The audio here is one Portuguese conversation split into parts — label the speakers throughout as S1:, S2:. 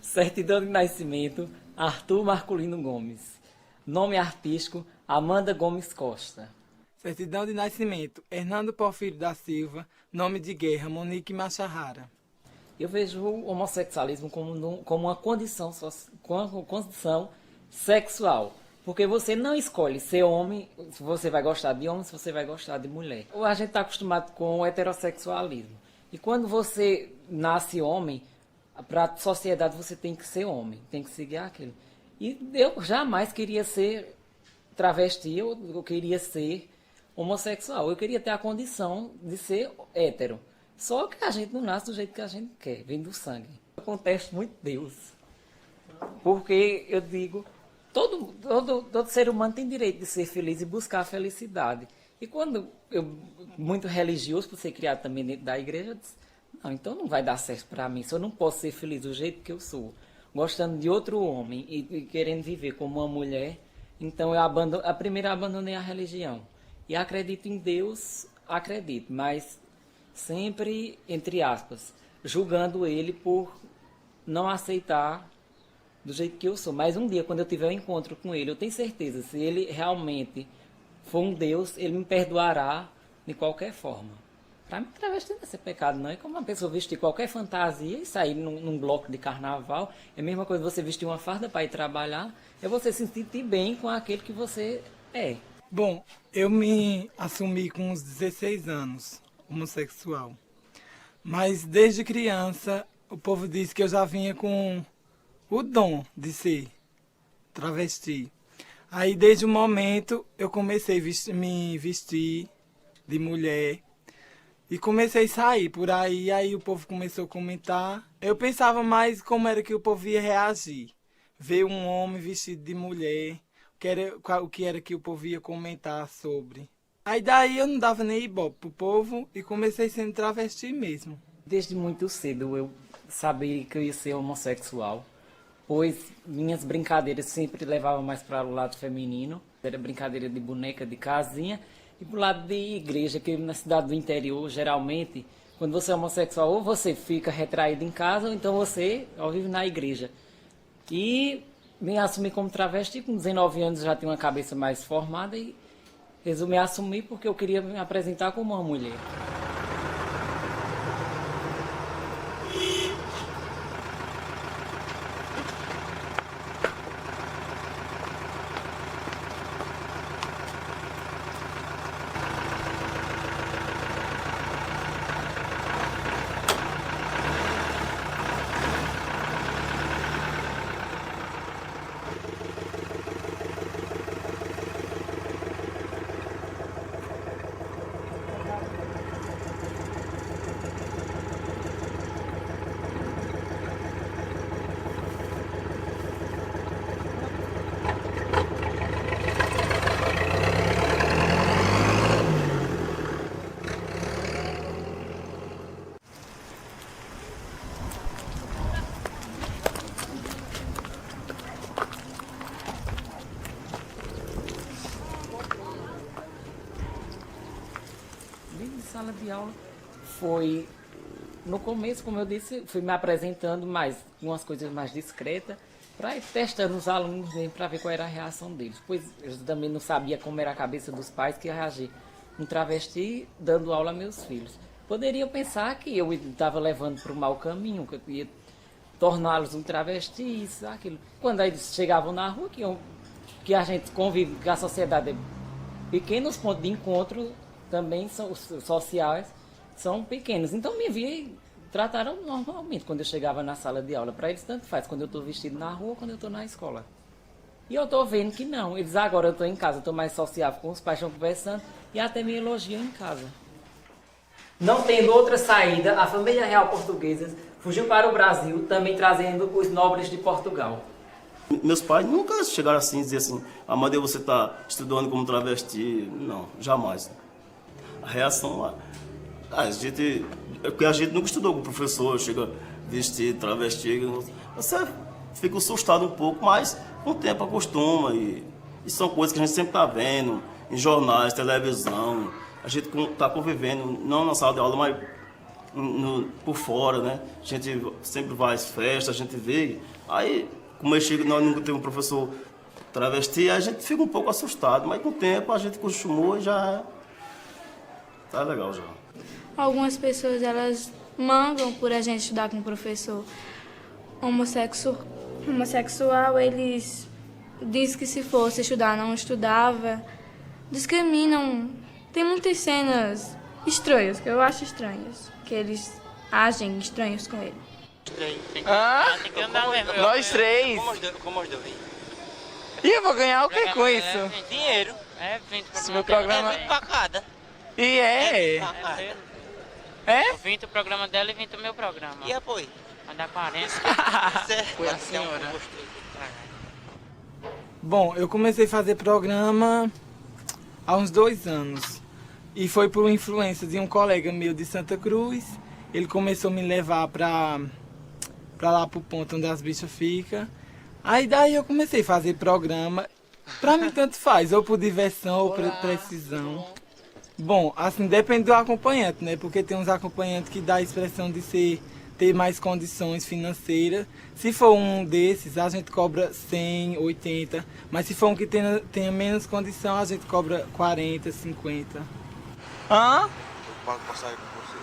S1: Certidão de nascimento, Arthur Marculino Gomes. Nome artístico, Amanda Gomes Costa.
S2: Certidão de nascimento, Hernando Porfírio da Silva. Nome de guerra, Monique Machahara.
S1: Eu vejo o homossexualismo como uma condição sexual. Porque você não escolhe ser homem, se você vai gostar de homem, se você vai gostar de mulher. Ou a gente está acostumado com o heterossexualismo. E quando você nasce homem, para a sociedade você tem que ser homem, tem que seguir aquilo. E eu jamais queria ser travesti, eu queria ser homossexual. Eu queria ter a condição de ser hétero. Só que a gente não nasce do jeito que a gente quer, vem do sangue. Eu contesto muito Deus. Porque eu digo, todo ser humano tem direito de ser feliz e buscar a felicidade. E quando eu, muito religioso, por ser criado também dentro da igreja, eu disse, não, então não vai dar certo para mim, se eu não posso ser feliz do jeito que eu sou, gostando de outro homem e querendo viver como uma mulher, então eu abandonei a religião. E acredito em Deus, acredito, mas sempre, entre aspas, julgando ele por não aceitar do jeito que eu sou. Mas um dia, quando eu tiver um encontro com ele, eu tenho certeza, se ele realmente for um Deus, ele me perdoará de qualquer forma. Para mim, travesti não é ser pecado, não. É como uma pessoa vestir qualquer fantasia e sair num bloco de carnaval. É a mesma coisa você vestir uma farda para ir trabalhar. É você se sentir bem com aquele que você é.
S2: Bom, eu me assumi com uns 16 anos, homossexual. Mas desde criança, o povo disse que eu já vinha com o dom de ser travesti. Aí, desde o momento, eu comecei a me vestir de mulher. E comecei a sair por aí o povo começou a comentar. Eu pensava mais como era que o povo ia reagir. Ver um homem vestido de mulher, o que era que o povo ia comentar sobre. Aí daí eu não dava nem ibope pro povo e comecei sendo travesti mesmo.
S1: Desde muito cedo eu sabia que eu ia ser homossexual, pois minhas brincadeiras sempre levavam mais para o lado feminino. Era brincadeira de boneca, de casinha. E pro lado de igreja, que na cidade do interior, geralmente, quando você é homossexual, ou você fica retraído em casa, ou então você vive na igreja. E me assumi como travesti, com 19 anos já tinha uma cabeça mais formada e resolvi assumir porque eu queria me apresentar como uma mulher. Sala de aula foi, no começo, como eu disse, fui me apresentando mais, com umas coisas mais discretas, para ir testando os alunos mesmo, para ver qual era a reação deles. Pois eu também não sabia como era a cabeça dos pais que ia reagir um travesti dando aula a meus filhos. poderiam pensar que eu estava levando para o mau caminho, que eu ia torná-los um travesti, isso, aquilo. Quando eles chegavam na rua, que a gente convive, que a sociedade é pequena, os pontos de encontro também são os sociais, são pequenos. Então me via e trataram normalmente quando eu chegava na sala de aula. Para eles tanto faz quando eu estou vestido na rua ou quando eu estou na escola. E eu estou vendo que não. Eles agora eu estou em casa, estou mais sociável com os pais, estão conversando e até me elogiam em casa. Não tendo outra saída, a família real portuguesa fugiu para o Brasil, também trazendo os nobres de Portugal.
S3: Meus pais nunca chegaram assim e dizer assim, Amadeu, você está estudando como travesti. Não, jamais. A reação, porque a gente nunca estudou com o professor, chega vestido, travesti, você fica assustado um pouco, mas com o tempo acostuma e são coisas que a gente sempre está vendo em jornais, televisão, a gente está convivendo, não na sala de aula, mas por fora, né? A gente sempre vai às festas, a gente vê, aí como eu chego, nós nunca temos um professor travesti, a gente fica um pouco assustado, mas com o tempo a gente acostumou e já tá legal já.
S4: Algumas pessoas, elas mangam por a gente estudar com um professor homossexual, eles dizem que se fosse estudar não estudava, discriminam. Tem muitas cenas estranhas, que eu acho estranhas, que eles agem estranhos com ele.
S5: Tem que andar mesmo. Nós três.
S6: Como os dois.
S5: E eu vou ganhar o que com isso?
S6: Dinheiro.
S5: 20 pro programa.
S6: 20 pra cada.
S5: E é? É?
S7: 20 o programa dela e 20 o meu programa.
S6: E apoio?
S7: Vai dar 40.
S5: Foi a senhora.
S2: Bom, eu comecei a fazer programa há uns 2 anos. E foi por influência de um colega meu de Santa Cruz. Ele começou a me levar pra lá pro ponto onde as bichas ficam. Aí daí eu comecei a fazer programa. Pra mim tanto faz, ou por diversão ou por precisão. Bom, assim, depende do acompanhante, né? Porque tem uns acompanhantes que dá a expressão de ter mais condições financeiras. Se for um desses, a gente cobra 100, 80. Mas se for um que tenha menos condição, a gente cobra 40, 50.
S5: Hã?
S8: Eu pago passagem com você.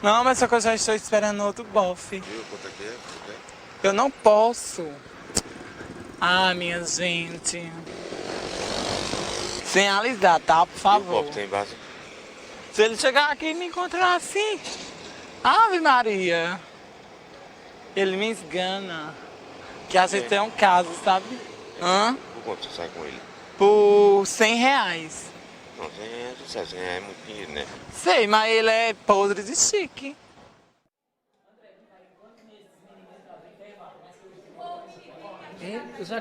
S5: Não, mas só que eu já estou esperando outro bofe.
S8: Viu quanto é que é?
S5: Eu não posso. Ah, minha gente. Sem alisar, tá? Por
S8: E o
S5: favor.
S8: bofe tem base?
S5: Se ele chegar aqui e me encontrar assim, Ave Maria, ele me esgana. Que a gente tem um caso, sabe? Hã?
S8: Por quanto você sai com ele?
S5: Por R$100.
S8: Não, 100 é muito dinheiro, né?
S5: Sei, mas ele é podre de chique.
S1: Já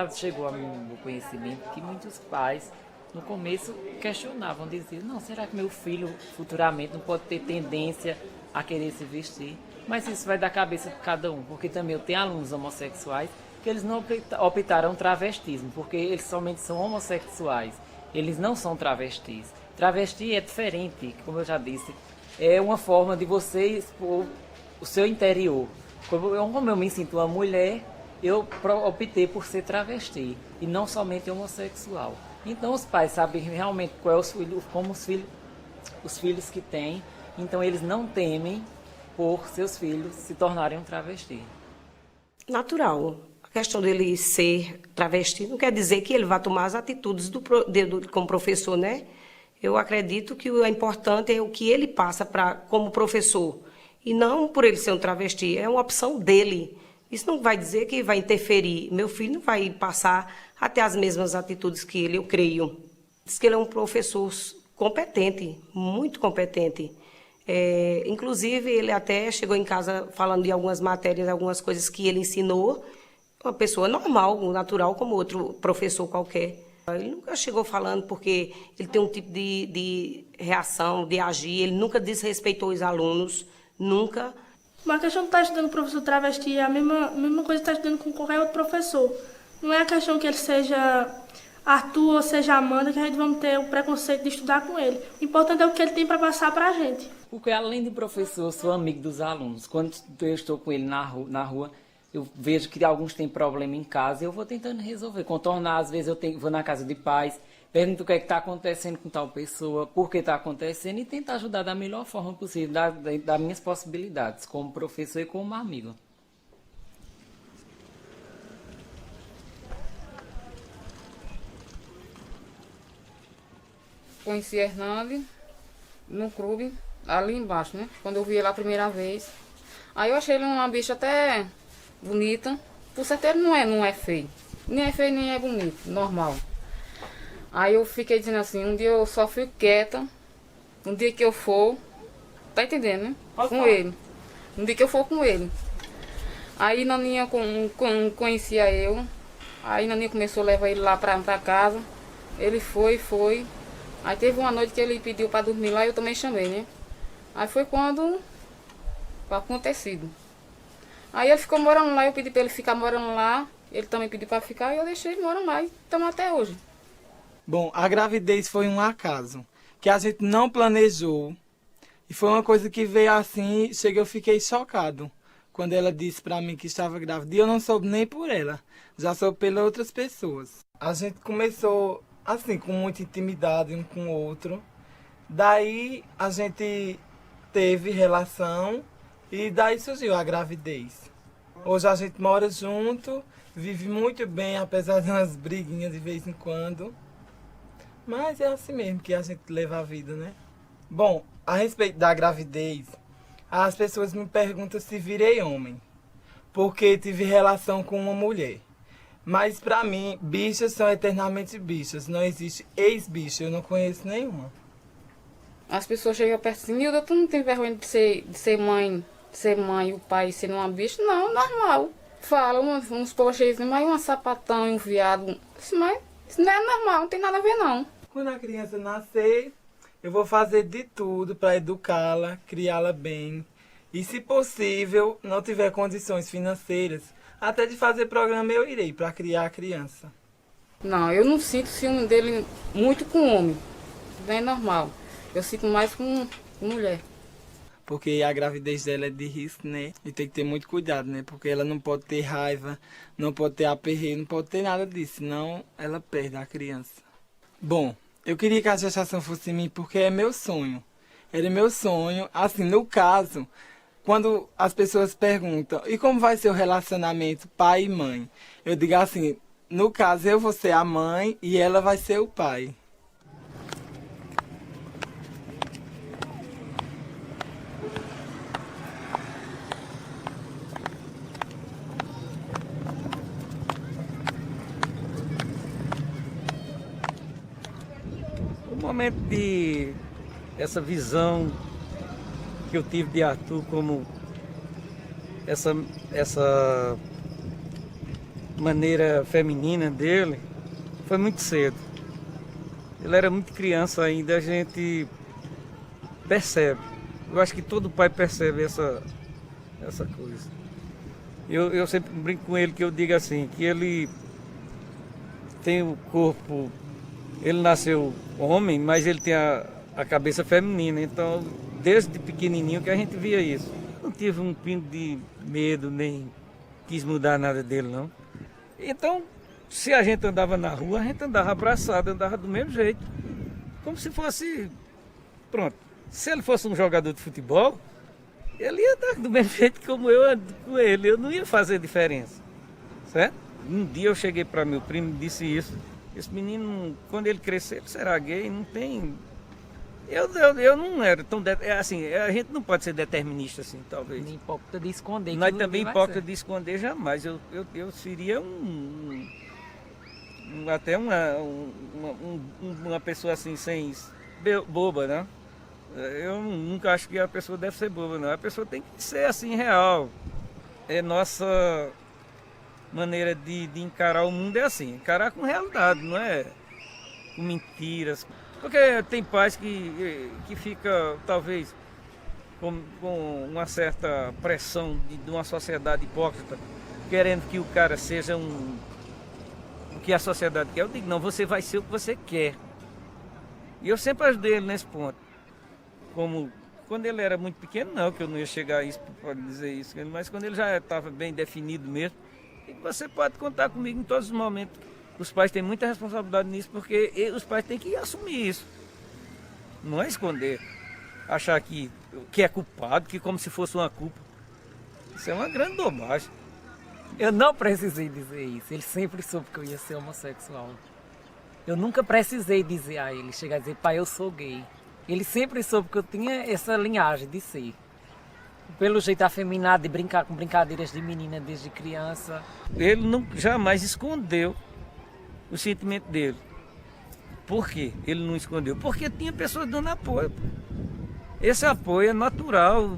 S1: chegou ao meu conhecimento que muitos pais, no começo, questionavam, diziam, não, será que meu filho futuramente não pode ter tendência a querer se vestir? Mas isso vai da cabeça de cada um, porque também eu tenho alunos homossexuais que eles não optaram travestismo, porque eles somente são homossexuais, eles não são travestis. Travesti é diferente, como eu já disse, é uma forma de você expor o seu interior. Como eu me sinto uma mulher, eu optei por ser travesti e não somente homossexual. Então os pais sabem realmente qual é os filhos que têm, então eles não temem por seus filhos se tornarem um travesti.
S9: Natural. A questão dele ser travesti não quer dizer que ele vá tomar as atitudes como professor, né? Eu acredito que o importante é o que ele passa como professor. E não por ele ser um travesti, é uma opção dele. Isso não vai dizer que vai interferir. Meu filho não vai passar até as mesmas atitudes que ele, eu creio. Diz que ele é um professor competente, muito competente. Inclusive, ele até chegou em casa falando de algumas matérias, algumas coisas que ele ensinou. Uma pessoa normal, natural, como outro professor qualquer. Ele nunca chegou falando porque ele tem um tipo de reação, de agir. Ele nunca desrespeitou os alunos, nunca.
S4: Uma questão de estar estudando professor travesti é a mesma coisa que estar estudando com qualquer outro professor. Não é a questão que ele seja Arthur ou seja Amanda que a gente vai ter o preconceito de estudar com ele. O importante é o que ele tem para passar para a gente.
S1: Porque além de professor, eu sou amigo dos alunos. Quando eu estou com ele na rua, eu vejo que alguns têm problema em casa e eu vou tentando resolver, contornar. Às vezes vou na casa de pais, pergunta o que é que está acontecendo com tal pessoa, por que está acontecendo e tenta ajudar da melhor forma possível, das minhas possibilidades, como professor e como amigo.
S6: Conheci Hernandes no clube, ali embaixo, né? Quando eu vi ele a primeira vez. Aí eu achei ele uma bicha até bonita. Por certeza não é feio. Nem é feio, nem é bonito, normal. Aí eu fiquei dizendo assim, um dia eu só fico quieta, um dia que eu for, tá entendendo, né? Com ele. Um dia que eu for com ele. Aí Naninha conhecia eu. Aí Naninha começou a levar ele lá pra casa. Ele foi. Aí teve uma noite que ele pediu para dormir lá e eu também chamei, né? Aí foi quando foi acontecido. Aí ele ficou morando lá, eu pedi para ele ficar morando lá. Ele também pediu para ficar e eu deixei ele morando lá e estamos até hoje.
S2: Bom, a gravidez foi um acaso, que a gente não planejou. E foi uma coisa que veio assim, eu fiquei chocado. Quando ela disse para mim que estava grávida, e eu não soube nem por ela, já soube pelas outras pessoas. A gente começou assim, com muita intimidade um com o outro. Daí a gente teve relação e daí surgiu a gravidez. Hoje a gente mora junto, vive muito bem, apesar de umas briguinhas de vez em quando. Mas é assim mesmo que a gente leva a vida, né? Bom, a respeito da gravidez, as pessoas me perguntam se virei homem, porque tive relação com uma mulher. Mas pra mim, bichas são eternamente bichas. Não existe ex-bicha, eu não conheço nenhuma.
S6: As pessoas chegam perto assim, Nilda, tu não tem vergonha de ser mãe e o pai ser uma bicha? Não, normal. Fala, uns povos cheios assim, mas um sapatão e um viado. Mas isso não é normal, não tem nada a ver não.
S2: Quando a criança nascer, eu vou fazer de tudo para educá-la, criá-la bem. E se possível, não tiver condições financeiras, até de fazer programa eu irei para criar a criança.
S6: Não, eu não sinto ciúme dele muito com homem. Não é normal. Eu sinto mais com mulher.
S2: Porque a gravidez dela é de risco, né? E tem que ter muito cuidado, né? Porque ela não pode ter raiva, não pode ter aperreio, não pode ter nada disso. Senão ela perde a criança. Bom, eu queria que a gestação fosse em mim porque é meu sonho. Era meu sonho. Assim, no caso, quando as pessoas perguntam, e como vai ser o relacionamento pai e mãe? Eu digo assim, no caso eu vou ser a mãe e ela vai ser o pai.
S10: O momento de essa visão que eu tive de Arthur como essa maneira feminina dele foi muito cedo. Ele era muito criança ainda, a gente percebe. Eu acho que todo pai percebe essa coisa. Eu sempre brinco com ele que eu digo assim, que ele tem o corpo, ele nasceu homem, mas ele tem a cabeça feminina, então desde pequenininho que a gente via isso. Não tive um pingo de medo, nem quis mudar nada dele, não. Então, se a gente andava na rua, a gente andava abraçado, andava do mesmo jeito. Como se fosse, pronto, se ele fosse um jogador de futebol, ele ia andar do mesmo jeito como eu ando com ele, eu não ia fazer diferença, certo? Um dia eu cheguei para meu primo e disse isso, esse menino, quando ele crescer, ele será gay, não tem... Eu não era tão... assim, a gente não pode ser determinista assim, talvez.
S1: Nem hipócrita de esconder.
S10: Nós também hipócrita de esconder jamais. Eu seria até uma pessoa assim, sem... boba, né? Eu nunca acho que a pessoa deve ser boba, não. A pessoa tem que ser assim, real. É nossa maneira de encarar o mundo é assim, encarar com realidade, não é com mentiras. Porque tem pais que fica, talvez, com uma certa pressão de uma sociedade hipócrita, querendo que o cara seja o que a sociedade quer. Eu digo, não, você vai ser o que você quer. E eu sempre ajudei ele nesse ponto. Como quando ele era muito pequeno, não, que eu não ia chegar a isso para dizer isso, mas quando ele já estava bem definido mesmo, você pode contar comigo em todos os momentos Os pais têm muita responsabilidade nisso, porque os pais têm que assumir isso. Não é esconder, achar que é culpado, que como se fosse uma culpa. Isso é uma grande bobagem.
S1: Eu não precisei dizer isso. Ele sempre soube que eu ia ser homossexual. Eu nunca precisei dizer a ele, chegar a dizer, pai, eu sou gay. Ele sempre soube que eu tinha essa linhagem de ser. Pelo jeito afeminado, de brincar com brincadeiras de menina desde criança.
S10: Ele jamais escondeu o sentimento dele. Por quê? Ele não escondeu? Porque tinha pessoas dando apoio. Esse apoio é natural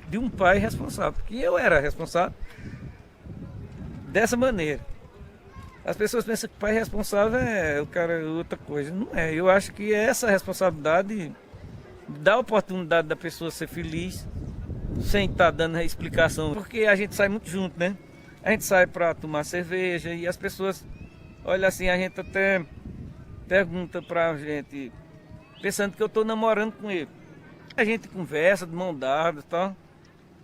S10: de um pai responsável. Porque eu era responsável dessa maneira. As pessoas pensam que o pai responsável é o cara outra coisa. Não é. Eu acho que essa responsabilidade dá a oportunidade da pessoa ser feliz sem estar dando explicação. Porque a gente sai muito junto, né? A gente sai para tomar cerveja e as pessoas olham assim, a gente até pergunta pra gente, pensando que eu estou namorando com ele. A gente conversa de mão dada e tal.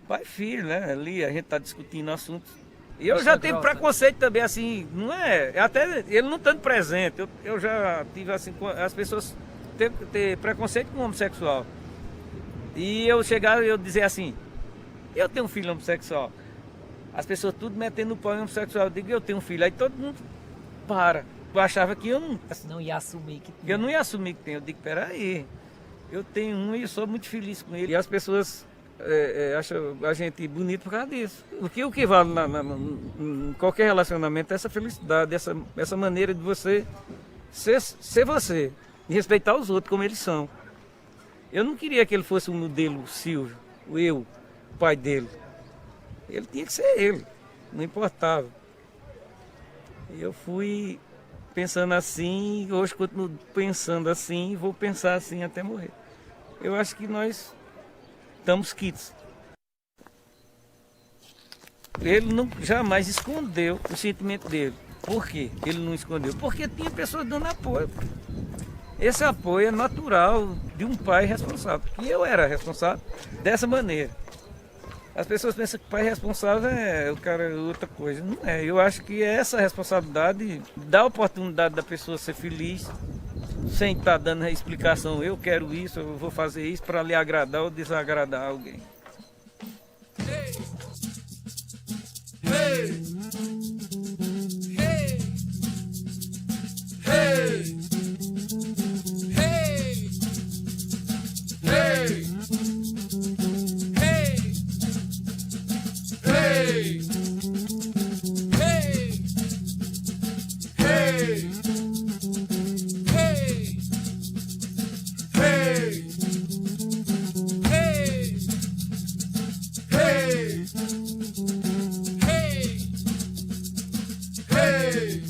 S10: Pai e filho, né? Ali a gente está discutindo assuntos. E eu já tive preconceito também, assim, não é? Até ele não estando presente, eu já tive assim, as pessoas ter preconceito com o homossexual. E eu chegar e eu dizer assim, eu tenho um filho homossexual. As pessoas tudo metendo o pau em homossexual. Eu digo, eu tenho um filho. Aí todo mundo para. Eu achava que eu
S1: não ia assumir que
S10: tinha. Eu não ia assumir que tem. Eu digo, peraí, eu tenho um e sou muito feliz com ele. E as pessoas acham a gente bonito por causa disso. O que vale em qualquer relacionamento é essa felicidade, essa maneira de você ser você. E respeitar os outros como eles são. Eu não queria que ele fosse um modelo Silvio, o pai dele. Ele tinha que ser ele, não importava. E eu fui pensando assim, hoje continuo pensando assim, e vou pensar assim até morrer. Eu acho que nós estamos quites. Ele jamais escondeu o sentimento dele. Por quê? Ele não escondeu? Porque tinha pessoas dando apoio. Esse apoio é natural de um pai responsável. E eu era responsável dessa maneira. As pessoas pensam que o pai responsável é o cara outra coisa. Não é. Eu acho que essa responsabilidade dá a oportunidade da pessoa ser feliz sem estar dando explicação. Eu quero isso, eu vou fazer isso para lhe agradar ou desagradar alguém. Hey! Hey! Hey! Hey! Hey!